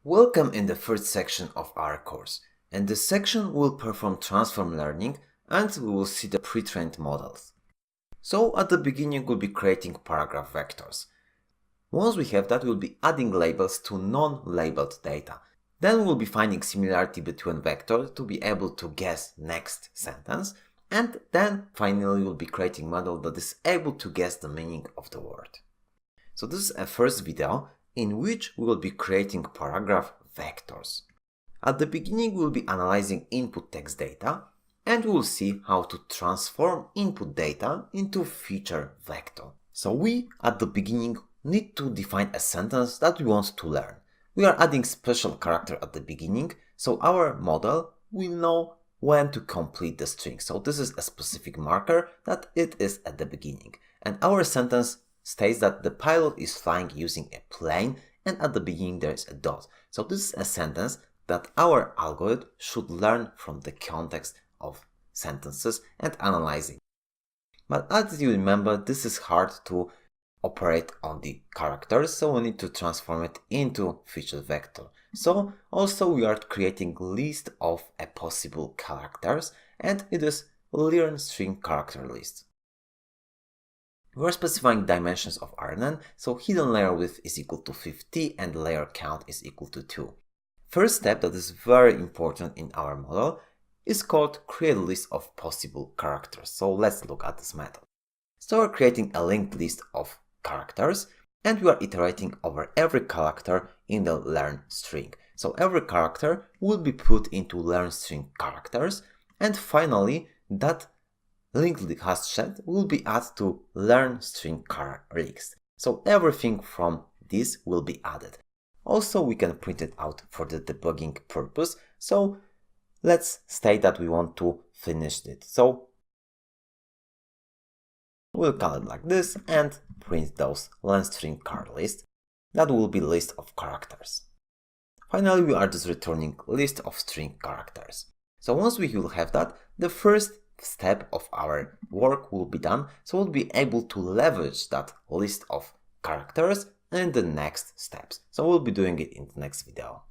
Welcome in the first section of our course, and this section will perform transform learning and we will see the pre-trained models. So at the beginning we'll be creating paragraph vectors. Once we have that, we'll be adding labels to non-labeled data. Then we'll be finding similarity between vectors to be able to guess next sentence, and then finally we'll be creating model that is able to guess the meaning of the word. So this is a first video in which we will be creating paragraph vectors. At the beginning we'll be analyzing input text data and we will see how to transform input data into feature vector. So we at the beginning need to define a sentence that we want to learn. We are adding special character at the beginning, so our model will know when to complete the string. So this is a specific marker that it is at the beginning. And our sentence states that the pilot is flying using a plane and at the beginning there is a dot. So this is a sentence that our algorithm should learn from the context of sentences and analyzing. But as you remember, this is hard to operate on the characters, so we need to transform it into feature vector. So also we are creating a list of a possible characters and it is learn string character list. We are specifying dimensions of RNN, so hidden layer width is equal to 50 and layer count is equal to 2. First step that is very important in our model is called create list of possible characters. So let's look at this method. So we're creating a linked list of characters and we are iterating over every character in the learn string. So every character will be put into learn string characters and finally that linked hash set will be added to learn string char list. So everything from this will be added. Also we can print it out for the debugging purpose. So let's state that we want to finish it. So we'll call it like this and print those learn string char list. That will be list of characters. Finally we are just returning list of string characters. So once we will have that, the first step of our work will be done, so we'll be able to leverage that list of characters in the next steps. So we'll be doing it in the next video.